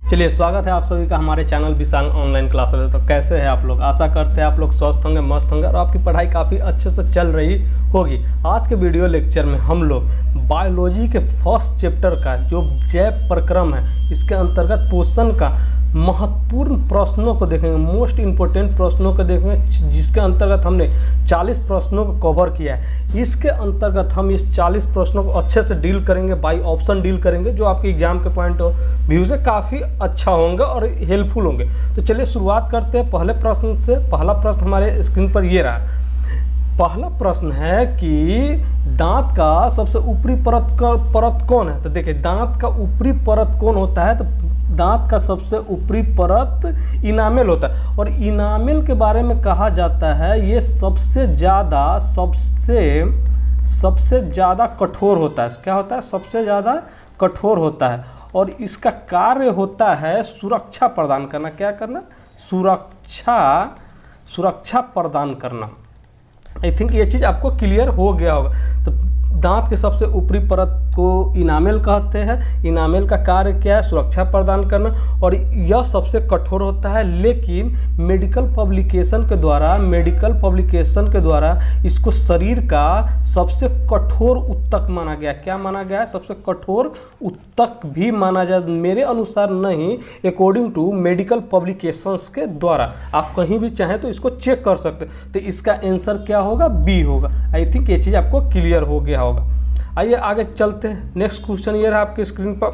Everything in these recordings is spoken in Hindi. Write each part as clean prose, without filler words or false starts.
चलिए, स्वागत है आप सभी का हमारे चैनल विशांग ऑनलाइन क्लास में। तो कैसे हैं आप लोग? आशा करते हैं आप लोग स्वस्थ होंगे, मस्त होंगे और आपकी पढ़ाई काफ़ी अच्छे से चल रही होगी। आज के वीडियो लेक्चर में हम लोग बायोलॉजी के फर्स्ट चैप्टर का जो जैव प्रक्रम है, इसके अंतर्गत पोषण का महत्वपूर्ण प्रश्नों को देखेंगे, मोस्ट इम्पोर्टेंट प्रश्नों को देखेंगे, जिसके अंतर्गत हमने 40 प्रश्नों को कवर किया है। इसके अंतर्गत हम इस 40 प्रश्नों को अच्छे से डील करेंगे, बाई ऑप्शन डील करेंगे, जो आपके एग्जाम के पॉइंट ऑफ व्यू से काफ़ी अच्छा होंगे और हेल्पफुल होंगे। तो चलिए शुरुआत करते हैं पहले प्रश्न से। पहला प्रश्न हमारे स्क्रीन पर ये रहा। पहला प्रश्न है कि दांत का सबसे ऊपरी परत कौन है? तो देखिए, दांत का ऊपरी परत कौन होता है? तो दांत का सबसे ऊपरी परत इनामेल होता है। और इनामेल के बारे में कहा जाता है ये सबसे ज़्यादा कठोर होता है। क्या होता है? सबसे ज़्यादा कठोर होता है। और इसका कार्य होता है सुरक्षा प्रदान करना। क्या करना? सुरक्षा प्रदान करना। आई थिंक ये चीज़ आपको क्लियर हो गया होगा। तो दांत के सबसे ऊपरी परत को इनामेल कहते हैं। इनामेल का कार्य क्या है? सुरक्षा प्रदान करना। और यह सबसे कठोर होता है, लेकिन मेडिकल पब्लिकेशन के द्वारा इसको शरीर का सबसे कठोर उत्तक माना गया। क्या माना गया है? सबसे कठोर उत्तक भी माना जाए। मेरे अनुसार नहीं, अकॉर्डिंग टू मेडिकल पब्लिकेशंस के द्वारा। आप कहीं भी चाहें तो इसको चेक कर सकते। तो इसका आंसर क्या होगा? बी होगा। आई थिंक ये चीज़ आपको क्लियर हो गया होगा। आइए आगे चलते हैं। नेक्स्ट क्वेश्चन ये रहा आपकी स्क्रीन पर।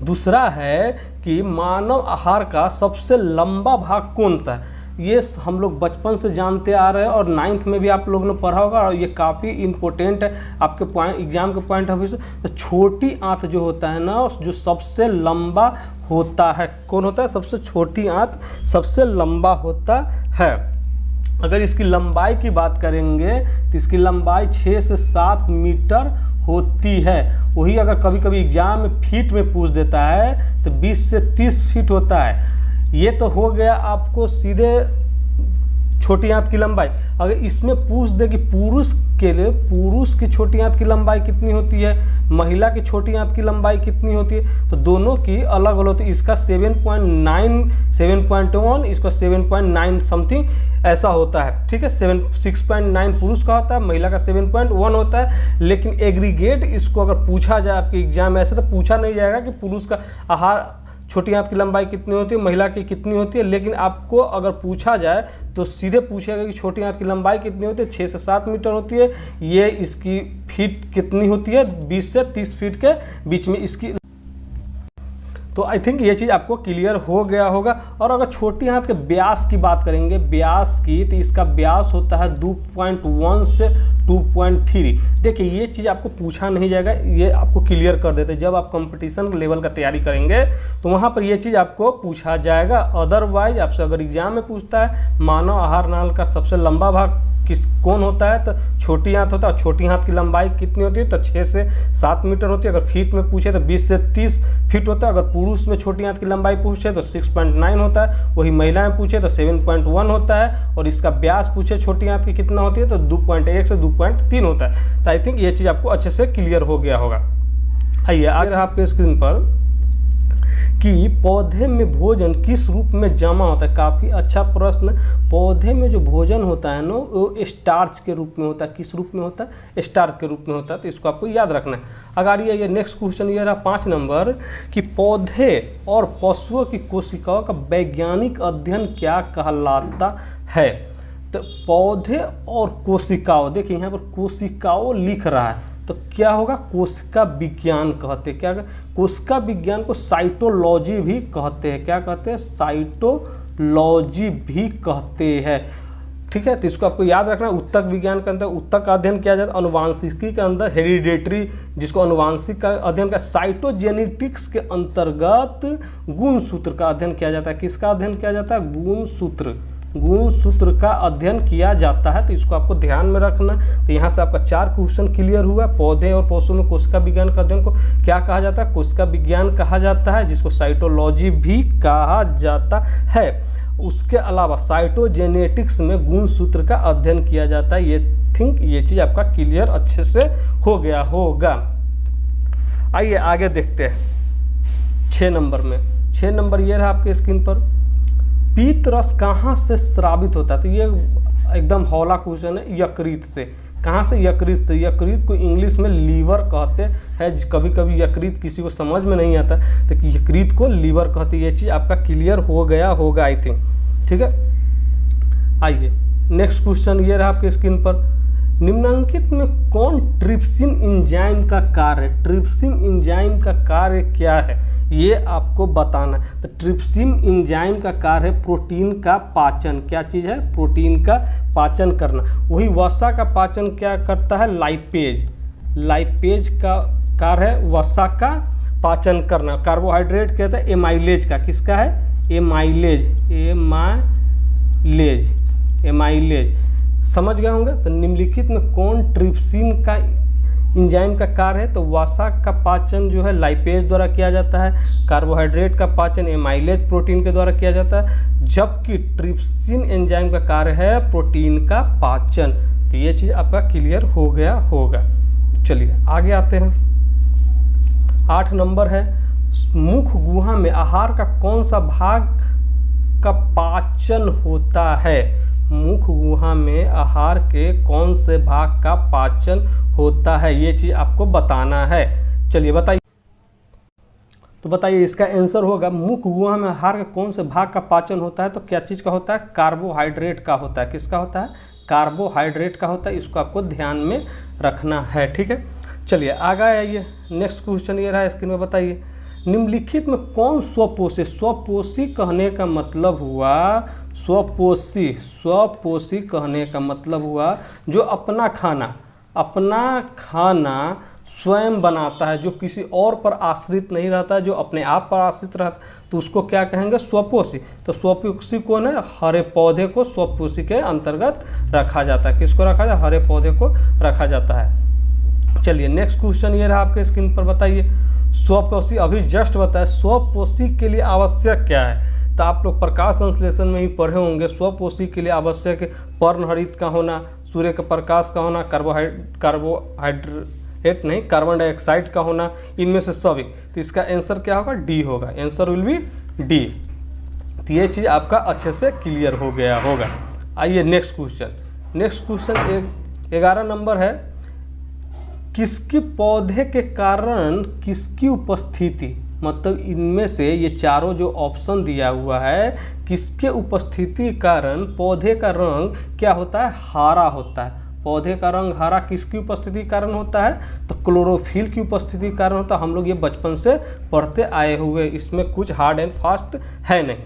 दूसरा है कि मानव आहार का सबसे लंबा भाग कौन सा है? ये हम लोग बचपन से जानते आ रहे हैं और 9th में भी आप लोगों ने पढ़ा होगा, और ये काफ़ी इंपॉर्टेंट है आपके पॉइंट एग्जाम के पॉइंट ऑफ व्यू से। तो छोटी आंत जो होता है ना, जो सबसे लंबा होता है, कौन होता है? सबसे छोटी आंत सबसे लंबा होता है। अगर इसकी लंबाई की बात करेंगे तो इसकी लंबाई 6 से 7 मीटर होती है। वही अगर कभी कभी एग्जाम में फीट में पूछ देता है तो 20 से 30 फीट होता है। ये तो हो गया आपको सीधे छोटी आंत की लंबाई। अगर इसमें पूछ दे कि पुरुष के लिए पुरुष की छोटी आंत की लंबाई कितनी होती है, महिला की छोटी आंत की लंबाई कितनी होती है, तो दोनों की अलग अलग होती है। इसका 7.9 7.1, इसका 7.9 समथिंग ऐसा होता है। ठीक है, 6.9 पुरुष का होता है, महिला का 7.1 होता है। लेकिन एग्रीगेट इसको अगर पूछा जाए आपके एग्जाम में, ऐसे तो पूछा नहीं जाएगा कि पुरुष का आहार छोटी आंत की लंबाई कितनी होती है, महिला की कितनी होती है। लेकिन आपको अगर पूछा जाए तो सीधे पूछेगा कि छोटी आंत की लंबाई कितनी होती है। 6 से 7 मीटर होती है। ये इसकी फीट कितनी होती है? 20 से 30 फीट के बीच में इसकी। तो आई थिंक ये चीज़ आपको क्लियर हो गया होगा। और अगर छोटी आंत के व्यास की बात करेंगे, व्यास की, तो इसका व्यास होता है 2.1 से 2.3। देखिए, ये चीज़ आपको पूछा नहीं जाएगा, ये आपको क्लियर कर देते। जब आप कंपटीशन लेवल का तैयारी करेंगे तो वहाँ पर ये चीज़ आपको पूछा जाएगा। अदरवाइज आपसे अगर एग्जाम में पूछता है मानव आहार नाल का सबसे लंबा भाग कौन होता है, तो छोटी आंत होता है। छोटी आंत की लंबाई कितनी होती है? तो 6 से 7 मीटर होती है। अगर फीट में पूछे तो 20 से 30 फीट होता है। अगर पुरुष में छोटी आंत की लंबाई पूछे तो 6.9 होता है। वही महिला में पूछे तो 7.1 होता है। और इसका व्यास पूछे छोटी आंत की कितना होती है, तो 2.1 से 2.3 होता है। तो आई थिंक ये चीज़ आपको अच्छे से क्लियर हो गया होगा। आइए आगे रहा आपके स्क्रीन पर कि पौधे में भोजन किस रूप में जमा होता है? काफ़ी अच्छा प्रश्न। पौधे में जो भोजन होता है ना, वो स्टार्च के रूप में होता है। किस रूप में होता है? स्टार्च के रूप में होता है। तो इसको आपको याद रखना है। अगर ये नेक्स्ट क्वेश्चन ये रहा 5 नंबर कि पौधे और पशुओं की कोशिकाओं का वैज्ञानिक अध्ययन क्या कहलाता है? तो पौधे और कोशिकाओं, देखिए यहाँ पर कोशिकाओं लिख रहा है, तो क्या होगा? कोशिका विज्ञान कहते हैं। क्या? कोशिका विज्ञान को साइटोलॉजी भी कहते हैं। क्या कहते हैं? साइटोलॉजी भी कहते हैं। ठीक है, तो इसको आपको याद रखना। उत्तक विज्ञान के अंदर उत्तक का अध्ययन किया जाता है। अनुवांशिकी के अंदर हेरिडेटरी, जिसको अनुवांशिक का अध्ययन का। साइटोजेनेटिक्स के अंतर्गत गुणसूत्र का अध्ययन किया जाता है। किसका अध्ययन किया जाता है? गुणसूत्र का अध्ययन किया जाता है। तो इसको आपको ध्यान में रखना। तो यहाँ से आपका 4 क्वेश्चन क्लियर हुआ। पौधे और पशु में कोशिका विज्ञान का अध्ययन को क्या कहा जाता है? कोशिका विज्ञान कहा जाता है, जिसको साइटोलॉजी भी कहा जाता है। उसके अलावा साइटोजेनेटिक्स में गुणसूत्र का अध्ययन किया जाता है। ये चीज़ आपका क्लियर अच्छे से हो गया होगा। आइए आगे देखते हैं 6 नंबर में। 6 नंबर ये रहा आपके स्क्रीन पर, पीत रस कहाँ से स्रावित होता है? तो ये एकदम हौला क्वेश्चन है, यकृत से। कहाँ से? यकृत से। यकृत को इंग्लिश में लीवर कहते हैं। कभी कभी यकृत किसी को समझ में नहीं आता तो यकृत को लीवर कहते हैं। ये चीज़ आपका क्लियर हो गया होगा आई थिंक, ठीक है। आइए नेक्स्ट क्वेश्चन ये रहा आपके स्क्रीन पर, निम्नलिखित में कौन ट्रिप्सिन एंजाइम का कार्य? ट्रिप्सिन एंजाइम का कार्य क्या है ये आपको बताना है। तो ट्रिप्सिन एंजाइम का कार्य है प्रोटीन का पाचन। क्या चीज़ है? प्रोटीन का पाचन करना। वही वसा का पाचन क्या करता है? लाइपेज। लाइपेज का कार्य है वसा का पाचन करना। कार्बोहाइड्रेट कहता है एमाइलेज का। किसका है? एमाइलेज। एमाइलेज समझ गए होंगे। तो निम्नलिखित में कौन ट्रिप्सिन का एंजाइम का कार्य है? तो वसा का पाचन जो है लाइपेज द्वारा किया जाता है, कार्बोहाइड्रेट का पाचन एमाइलेज प्रोटीन के द्वारा किया जाता है, जबकि ट्रिप्सिन एंजाइम का कार्य है प्रोटीन का पाचन। तो ये चीज़ आपका क्लियर हो गया होगा। चलिए आगे आते हैं। 8 नंबर है, मुख गुहा में आहार का कौन सा भाग का पाचन होता है? मुख गुहा में आहार के कौन से भाग का पाचन होता है? ये चीज़ आपको बताना है। चलिए बताइए। तो बताइए इसका आंसर होगा मुख गुहा में आहार के कौन से भाग का पाचन होता है? तो क्या चीज़ का होता है? कार्बोहाइड्रेट का होता है। किसका होता है? कार्बोहाइड्रेट का होता है। इसको आपको ध्यान में रखना है, ठीक है। चलिए आगे आइए। नेक्स्ट क्वेश्चन ये रहा स्क्रीन में, बताइए निम्नलिखित में कौन स्वपोषी? स्वपोषी कहने का मतलब हुआ स्वपोषी कहने का मतलब हुआ जो अपना खाना स्वयं बनाता है, जो किसी और पर आश्रित नहीं रहता है, जो अपने आप पर आश्रित रहता है, तो उसको क्या कहेंगे? स्वपोषी। तो स्वपोषी कौन है? हरे पौधे को स्वपोषी के अंतर्गत रखा जाता है। किसको रखा जाता है? हरे पौधे को रखा जाता है। चलिए नेक्स्ट क्वेश्चन ये रहा आपके स्क्रीन पर, बताइए स्वपोषी, अभी जस्ट बताया स्वपोषी के लिए आवश्यक क्या है? तो आप लोग प्रकाश संश्लेषण में ही पढ़े होंगे। स्वपोषी के लिए आवश्यक पर्णहरित का होना, सूर्य का प्रकाश का होना, कार्बन डाइऑक्साइड का होना, इनमें से सभी। तो इसका आंसर क्या होगा? डी होगा। Answer will B D. तो ये चीज़ आपका अच्छे से क्लियर हो गया होगा। आइए नेक्स्ट क्वेश्चन 11 नंबर है, किसकी पौधे के कारण किसकी उपस्थिति, मतलब इनमें से ये चारों जो ऑप्शन दिया हुआ है, किसके उपस्थिति के कारण पौधे का रंग क्या होता है? हरा होता है। पौधे का रंग हरा किसकी उपस्थिति के कारण होता है? तो क्लोरोफिल की उपस्थिति के कारण होता है। हम लोग ये बचपन से पढ़ते आए हुए, इसमें कुछ हार्ड एंड फास्ट है नहीं।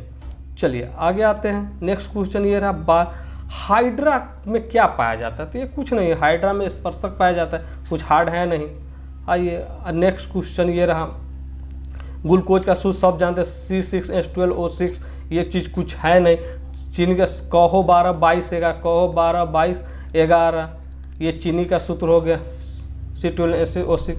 चलिए आगे आते हैं। नेक्स्ट क्वेश्चन ये रहा, हाइड्रा में क्या पाया जाता है? तो ये कुछ नहीं है, हाइड्रा में स्पर्शक पाया जाता है, कुछ हार्ड है नहीं। आइए नेक्स्ट क्वेश्चन ये रहा, ग्लूकोज का सूत्र सब जानते हैं C6H12O6, ये चीज़ कुछ है नहीं। चीनी का कहो 12 22 11, ये चीनी का सूत्र हो गया C12O6।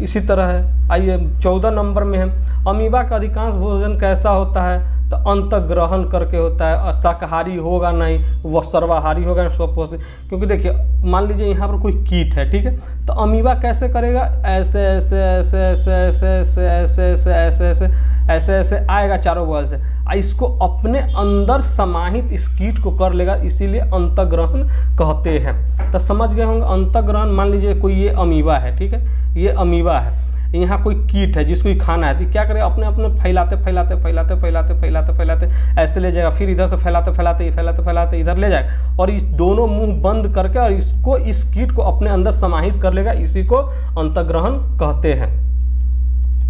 इसी तरह है। आइए 14 नंबर में है, अमीबा का अधिकांश भोजन कैसा होता है? तो अंतग्रहण करके होता है। शाकाहारी होगा नहीं, वह सर्वाहारी होगा स्वपोषी। क्योंकि देखिए मान लीजिए यहाँ पर कोई कीट है, ठीक है, तो अमीबा कैसे करेगा? ऐसे ऐसे ऐसे ऐसे ऐसे ऐसे ऐसे ऐसे ऐसे ऐसे ऐसे ऐसे आएगा चारों बगल से, इसको अपने अंदर समाहित इस कीट को कर लेगा, इसीलिए अंतग्रहण कहते हैं। तो समझ गए होंगे अंतग्रहण। मान लीजिए कोई ये अमीबा है, ठीक है, ये अमीबा है, यहाँ कोई कीट है जिसको खाना है, तो क्या करेगा? अपने अपने फैलाते फैलाते फैलाते फैलाते फैलाते फैलाते ऐसे ले जाएगा, फिर इधर से फैलाते फैलाते फैलाते फैलाते इधर ले जाएगा, और इस दोनों मुंह बंद करके और इसको इस कीट को अपने अंदर समाहित कर लेगा, इसी को अंतग्रहण कहते हैं।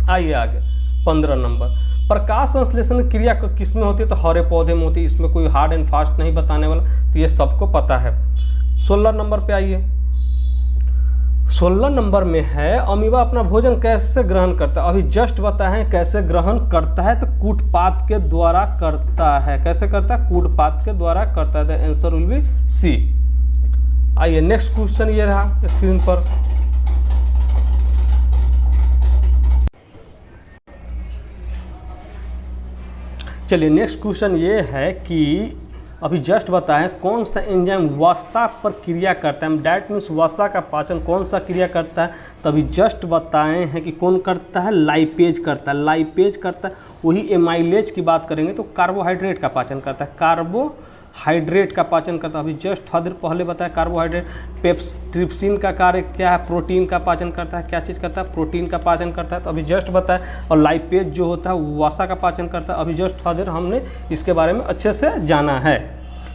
आइए आगे 15 नंबर, प्रकाश संश्लेषण क्रिया किस में होती है? तो हरे पौधे में होती है। इसमें कोई हार्ड एंड फास्ट नहीं बताने वाला, तो ये सबको पता है। 16 नंबर पे आइए। 16 नंबर में है, अमीबा अपना भोजन कैसे ग्रहण करता है? अभी जस्ट बताएं कैसे ग्रहण करता है, तो कूटपात के द्वारा करता है। कैसे करता है? कूटपात के द्वारा करता है। The answer will be C. आइए नेक्स्ट क्वेश्चन ये रहा स्क्रीन पर, चलिए नेक्स्ट क्वेश्चन ये है कि अभी जस्ट बताएं कौन सा एंजाइम वसा पर क्रिया करता है, डैट मीन्स वसा का पाचन कौन सा क्रिया करता है, तो अभी जस्ट बताएं हैं कि कौन करता है, लाइपेज करता है, लाइपेज करता है। वही एमाइलेज की बात करेंगे तो कार्बोहाइड्रेट का पाचन करता है, कार्बोहाइड्रेट का पाचन करता है। अभी जस्ट थोड़ी देर पहले बताया कार्बोहाइड्रेट। ट्रिप्सिन का कार्य क्या है, प्रोटीन का पाचन करता है। क्या चीज़ करता है, प्रोटीन का पाचन करता है, तो अभी जस्ट बताया। और लाइपेज जो होता है वसा का पाचन करता है। अभी जस्ट थोड़ी देर हमने इसके बारे में अच्छे से जाना है।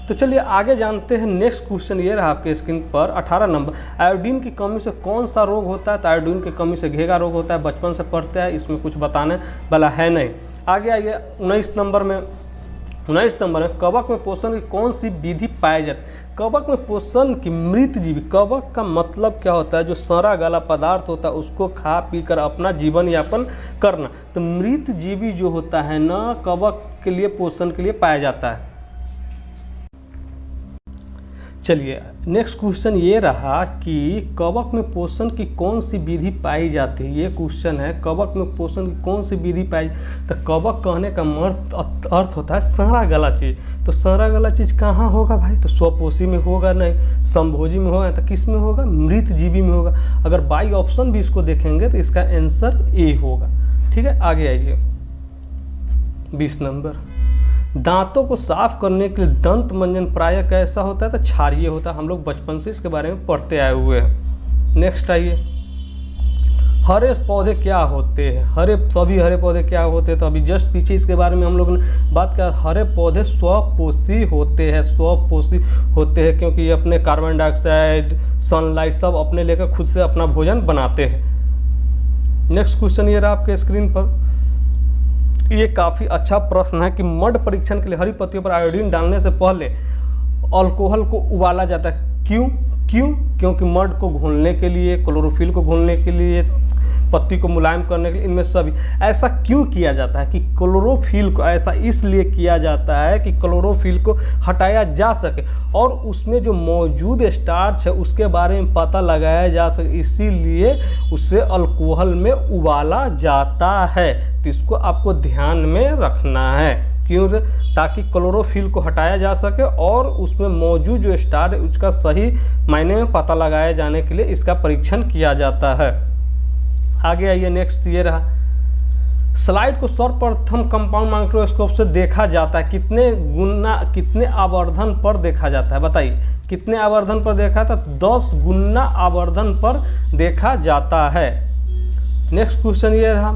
तो चलिए आगे जानते हैं। नेक्स्ट क्वेश्चन ये रहा आपके स्क्रीन पर 18 नंबर, आयोडीन की कमी से कौन सा रोग होता है, तो आयोडीन की कमी से घेगा रोग होता है। बचपन से पढ़ते हैं, इसमें कुछ बताने वाला है नहीं। आगे आइए 19 नंबर में कवक में पोषण की कौन सी विधि पाई जाती है। कवक में पोषण की मृत जीवी, कवक का मतलब क्या होता है, जो सड़ा गला पदार्थ होता है उसको खा पी कर अपना जीवन यापन करना। तो मृत जीवी जो होता है ना, कवक के लिए पोषण के लिए पाया जाता है। चलिए नेक्स्ट क्वेश्चन ये रहा कि कवक में पोषण की कौन सी विधि पाई जाती है। ये क्वेश्चन है, कवक में पोषण की कौन सी विधि पाई। तो कवक कहने का अर्थ होता है सड़ा गला चीज़। तो सड़ा गला चीज़ कहाँ होगा भाई, तो स्वपोषी में होगा नहीं, संभोजी में होगा, तो किस में होगा, मृत जीवी में होगा। अगर बाई ऑप्शन भी इसको देखेंगे तो इसका आंसर ए होगा। ठीक है, आगे आइए 20 नंबर, दांतों को साफ करने के लिए दंत मंजन प्रायः कैसा होता है, तो क्षारीय होता है। हम लोग बचपन से इसके बारे में पढ़ते आए हुए हैं। नेक्स्ट आइए, हरे पौधे क्या होते हैं, सभी हरे पौधे क्या होते हैं, तो अभी जस्ट पीछे इसके बारे में हम लोग ने बात किया। हरे पौधे स्वपोषी होते हैं, स्वपोषी होते हैं क्योंकि ये अपने कार्बन डाइऑक्साइड, सनलाइट सब अपने लेकर खुद से अपना भोजन बनाते हैं। नेक्स्ट क्वेश्चन ये रहा आपके स्क्रीन पर, ये काफ़ी अच्छा प्रश्न है कि मड परीक्षण के लिए हरी पत्तियों पर आयोडीन डालने से पहले अल्कोहल को उबाला जाता है। क्योंकि मड को घोलने के लिए, क्लोरोफिल को घोलने के लिए, पत्ती को मुलायम करने के लिए, इनमें सभी ऐसा क्यों किया जाता है कि क्लोरोफिल को, ऐसा इसलिए किया जाता है कि क्लोरोफिल को हटाया जा सके और उसमें जो मौजूद स्टार्च है उसके बारे में पता लगाया जा सके, इसीलिए उसे अल्कोहल में उबाला जाता है। तो इसको आपको ध्यान में रखना है, क्यों, ताकि क्लोरोफिल को हटाया जा सके और उसमें मौजूद जो स्टार्च है उसका सही मायने में पता लगाए जाने के लिए इसका परीक्षण किया जाता है। आगे आइए, नेक्स्ट ये रहा, स्लाइड को सर्वप्रथम कंपाउंड माइक्रोस्कोप से देखा जाता है, कितने आवर्धन पर देखा जाता है, बताइए कितने आवर्धन पर देखा था, 10 गुना आवर्धन पर देखा जाता है। नेक्स्ट क्वेश्चन ये रहा,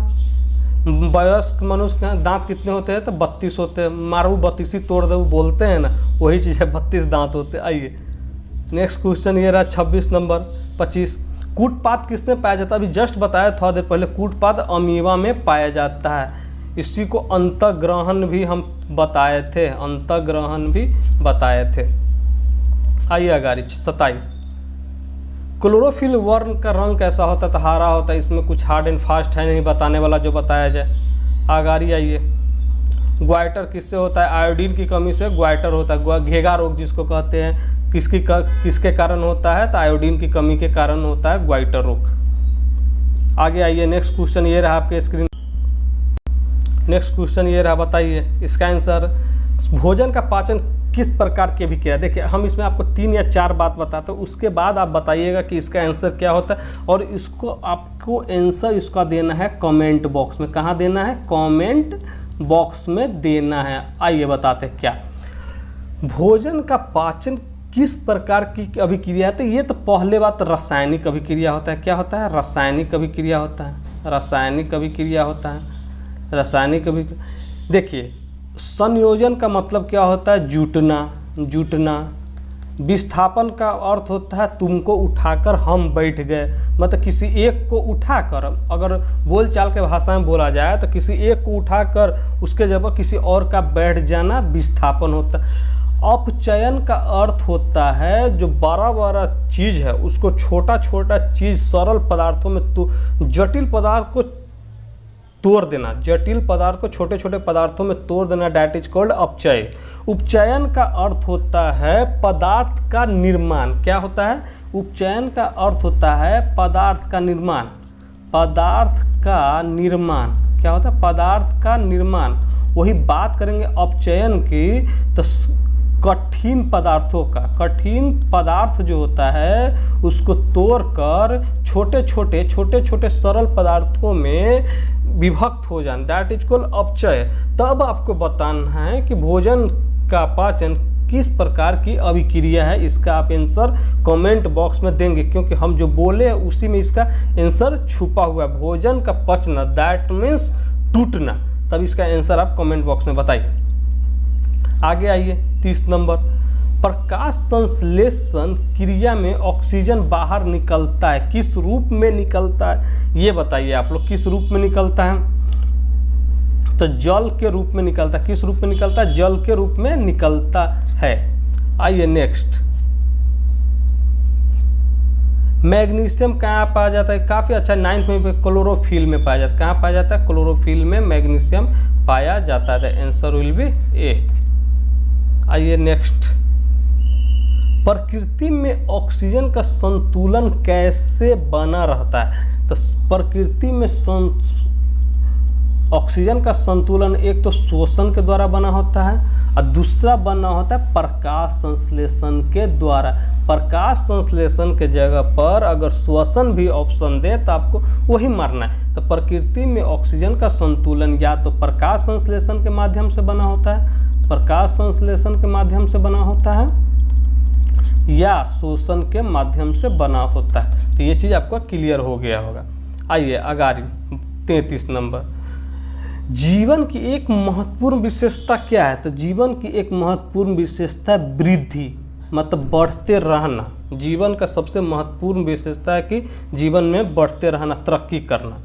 वयस्क मनुष्य के दांत कितने होते हैं, तो 32 होते हैं। मारू 32 तोड़ दे बोलते हैं ना, वही चीज़ है, 32 दांत होते हैं। आइए नेक्स्ट क्वेश्चन ये रहा 26 नंबर 25, कूटपाद किसमें पाया जाता है। अभी जस्ट बताया थोड़ा देर पहले, कूटपाद अमीबा में पाया जाता है। इसी को अंतःग्रहण भी हम बताए थे, अंतःग्रहण भी बताए थे। आइए आगे 27, क्लोरोफिल वर्ण का रंग कैसा होता है, तो हरा होता है। इसमें कुछ हार्ड एंड फास्ट है नहीं बताने वाला, जो बताया जाए। आगारी आइए, ग्वाइटर किससे होता है, आयोडीन की कमी से ग्वाइटर होता है। घेगा रोग जिसको कहते हैं, किसके कारण होता है, तो आयोडीन की कमी के कारण होता है ग्वाइटर रोग। आगे आइए, नेक्स्ट क्वेश्चन ये रहा आपके स्क्रीन, नेक्स्ट क्वेश्चन ये रहा, बताइए इसका आंसर। भोजन का पाचन किस प्रकार की अभिक्रिया, देखिए हम इसमें आपको 3 या 4 बात बताते हैं, उसके बाद आप बताइएगा कि इसका आंसर क्या होता है। और इसको आपको आंसर इसका देना है कमेंट बॉक्स में। कहाँ देना है, कमेंट बॉक्स में देना है। आइए बताते हैं क्या भोजन का पाचन किस प्रकार की अभिक्रिया है। तो ये तो पहले बात रासायनिक अभिक्रिया होता है। क्या होता है, रासायनिक अभिक्रिया होता है, रासायनिक अभिक्रिया होता है, रासायनिक अभिक्रिया। देखिए संयोजन का मतलब क्या होता है, जुटना। विस्थापन का अर्थ होता है तुमको उठाकर हम बैठ गए, मतलब किसी एक को उठाकर, अगर बोलचाल के भाषा में बोला जाए तो किसी एक को उठाकर उसके जगह किसी और का बैठ जाना विस्थापन होता है। अपचयन का अर्थ होता है जो बड़ा चीज़ है उसको छोटा चीज़ सरल पदार्थों में, तो जटिल पदार्थ को तोड़ देना, जटिल पदार्थ को छोटे पदार्थों में तोड़ देना, डैट इज कॉल्ड अपचय। उपचयन का अर्थ होता है पदार्थ का निर्माण। क्या होता है, उपचयन का अर्थ होता है पदार्थ का निर्माण, पदार्थ का निर्माण। क्या होता है, पदार्थ का निर्माण। वही बात करेंगे अपचयन की, तो कठिन पदार्थों का, कठिन पदार्थ जो होता है उसको तोड़कर छोटे छोटे सरल पदार्थों में विभक्त हो जाना, दैट इज कॉल्ड अपचय। तब आपको बताना है कि भोजन का पाचन किस प्रकार की अभिक्रिया है। इसका आप आंसर कमेंट बॉक्स में देंगे, क्योंकि हम जो बोले हैं उसी में इसका आंसर छुपा हुआ है। भोजन का पचना दैट मीन्स टूटना, तब इसका आंसर आप कमेंट बॉक्स में बताइए। आगे आइए 30 नंबर, प्रकाश संश्लेषण क्रिया में ऑक्सीजन बाहर निकलता है, किस रूप में निकलता है ये बताइए आप लोग। किस रूप में निकलता है? तो जल के रूप में निकलता है। किस रूप में निकलता है? जल के रूप में निकलता है। आइए नेक्स्ट, मैग्नीशियम कहाँ पाया जाता है? काफ़ी अच्छा, 9th में क्लोरोफिल में पाया जाता है। कहाँ पाया जाता है? क्लोरोफिल में मैग्नीशियम पाया जाता है। आंसर विल बी ए। आइए नेक्स्ट, प्रकृति में ऑक्सीजन का संतुलन कैसे बना रहता है? तो प्रकृति में ऑक्सीजन का संतुलन एक तो श्वसन के द्वारा बना होता है और दूसरा बना होता है प्रकाश संश्लेषण के द्वारा। प्रकाश संश्लेषण के जगह पर अगर श्वसन भी ऑप्शन दे तो आपको वही मारना है। तो प्रकृति में ऑक्सीजन का संतुलन या तो प्रकाश संश्लेषण के माध्यम से बना होता है, प्रकाश संश्लेषण के माध्यम से बना होता है या शोषण के माध्यम से बना होता है। तो ये चीज़ आपको क्लियर हो गया होगा। आइए आगे 33 नंबर, जीवन की एक महत्वपूर्ण विशेषता क्या है? तो जीवन की एक महत्वपूर्ण विशेषता वृद्धि, मतलब बढ़ते रहना। जीवन का सबसे महत्वपूर्ण विशेषता है कि जीवन में बढ़ते रहना, तरक्की करना।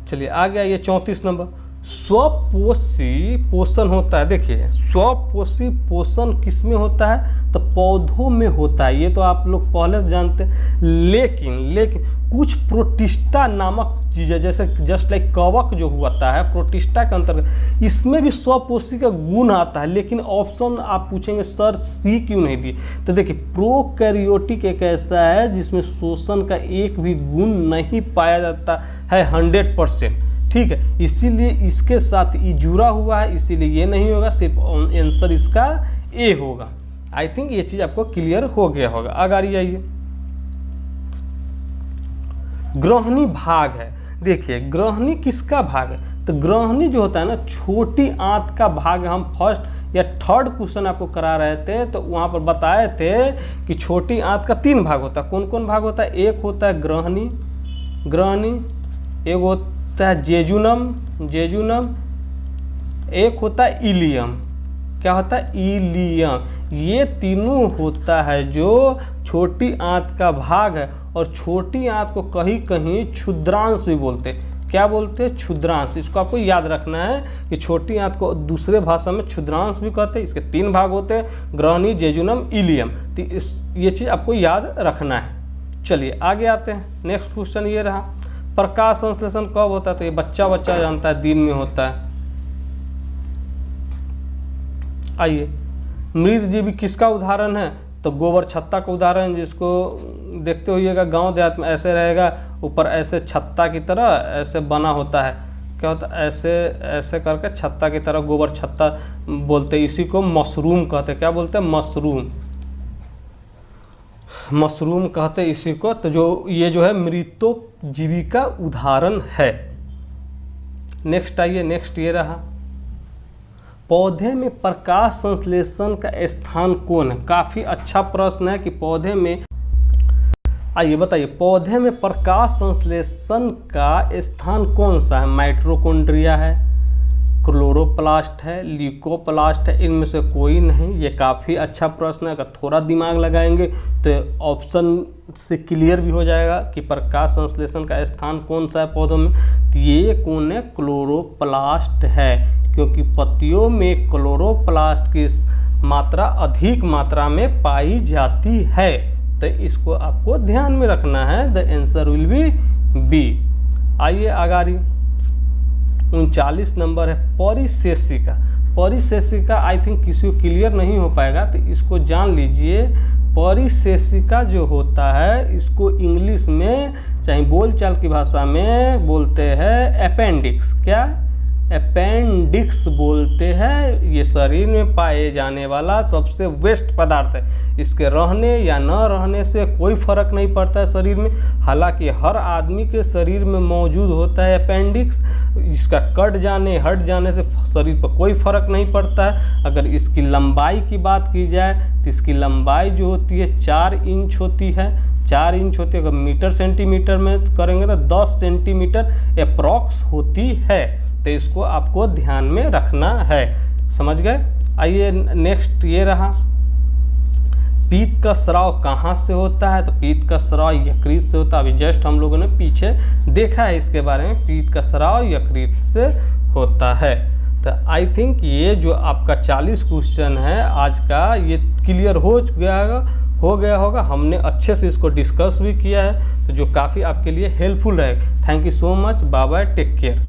चलिए आगे आइए 34 नंबर, स्वपोषी पोषण होता है। देखिए स्वपोषी पोषण किस में होता है? तो पौधों में होता है। ये तो आप लोग पहले से जानते हैं, लेकिन कुछ प्रोटिस्टा नामक चीज़ें जैसे जस्ट लाइक कवक जो होता है प्रोटिस्टा के अंतर्गत, इसमें भी स्वपोषी का गुण आता है। लेकिन ऑप्शन आप पूछेंगे सर सी क्यों नहीं दिए? तो देखिए प्रोकैरियोटिक एक ऐसा है जिसमें शोषण का एक भी गुण नहीं पाया जाता है 100%। ठीक है, इसीलिए इसके साथ ई जुड़ा हुआ है, इसीलिए ये नहीं होगा, सिर्फ आंसर इसका ए होगा। आई थिंक ये चीज़ आपको क्लियर हो गया होगा। आगे आइए, ग्रहणी भाग है। देखिए ग्रहणी किसका भाग है? तो ग्रहणी जो होता है ना, छोटी आंत का भाग। हम फर्स्ट या थर्ड क्वेश्चन आपको करा रहे थे तो वहाँ पर बताए थे कि छोटी आंत का 3 भाग होता है। कौन कौन भाग होता है? एक होता है ग्रहणी, एक होता है जेजुनम, एक होता है इलियम। क्या होता है? इलियम। ये तीनों होता है जो छोटी आंत का भाग है। और छोटी आंत को कहीं कहीं क्षुद्रांश भी बोलते हैं। क्या बोलते हैं? क्षुद्रांश। इसको आपको याद रखना है कि छोटी आंत को दूसरे भाषा में क्षुद्रांश भी कहते हैं। इसके 3 भाग होते हैं, ग्रहणी, जेजुनम, इलियम। तो ये चीज़ आपको याद रखना है। चलिए आगे आते हैं। नेक्स्ट क्वेश्चन ये रहा, प्रकाश संश्लेषण कब होता है? तो ये बच्चा जानता है, दिन में होता है। आइए, मृतजीवी किसका उदाहरण है? तो गोबर छत्ता का उदाहरण, जिसको देखते होइएगा गांव देहात में ऐसे रहेगा, ऊपर ऐसे छत्ता की तरह ऐसे बना होता है। क्या होता है? ऐसे करके छत्ता की तरह गोबर छत्ता बोलते हैं। इसी को मशरूम कहते हैं। क्या बोलते हैं? मशरूम कहते हैं इसी को। तो ये जो है मृतोपजीवी का उदाहरण है। नेक्स्ट आइए, नेक्स्ट ये रहा, पौधे में प्रकाश संश्लेषण का स्थान कौन है? काफ़ी अच्छा प्रश्न है कि पौधे में, आइए बताइए, पौधे में प्रकाश संश्लेषण का स्थान कौन सा है? माइटोकॉन्ड्रिया है, क्लोरोप्लास्ट है, ल्यूकोप्लास्ट है, इनमें से कोई नहीं। ये काफ़ी अच्छा प्रश्न है। अगर थोड़ा दिमाग लगाएंगे तो ऑप्शन से क्लियर भी हो जाएगा कि प्रकाश संश्लेषण का स्थान कौन सा है पौधों में। तो ये कौन है? क्लोरोप्लास्ट है, क्योंकि पत्तियों में क्लोरोप्लास्ट की मात्रा अधिक मात्रा में पाई जाती है। तो इसको आपको ध्यान में रखना है। The answer will be B. आइए आगे 39 नंबर है, परिशेषिका। आई थिंक किसी को क्लियर नहीं हो पाएगा, तो इसको जान लीजिए। परिशेषिका जो होता है इसको इंग्लिश में चाहे बोलचाल की भाषा में बोलते हैं अपेंडिक्स। क्या? अपेंडिक्स बोलते हैं। ये शरीर में पाए जाने वाला सबसे वेस्ट पदार्थ है। इसके रहने या न रहने से कोई फर्क नहीं पड़ता है शरीर में। हालांकि हर आदमी के शरीर में मौजूद होता है अपेंडिक्स। इसका कट जाने हट जाने से शरीर पर कोई फर्क नहीं पड़ता है। अगर इसकी लंबाई की बात की जाए तो इसकी लंबाई जो होती है 4 इंच होती है। 4 इंच होती है। अगर मीटर सेंटीमीटर में करेंगे तो 10 सेंटीमीटर अप्रॉक्स होती है। तो इसको आपको ध्यान में रखना है। समझ गए। आइए नेक्स्ट ये रहा, पीत का स्राव कहाँ से होता है। तो पीत का स्राव यकृत से होता है। अभी जस्ट हम लोगों ने पीछे देखा है इसके बारे में। पीत का स्राव यकृत से होता है। तो आई थिंक ये जो आपका 40 क्वेश्चन है आज का, ये क्लियर हो गया होगा। हमने अच्छे से इसको डिस्कस भी किया है, तो जो काफ़ी आपके लिए हेल्पफुल रहेगा। Thank you so much. Bye bye, take care.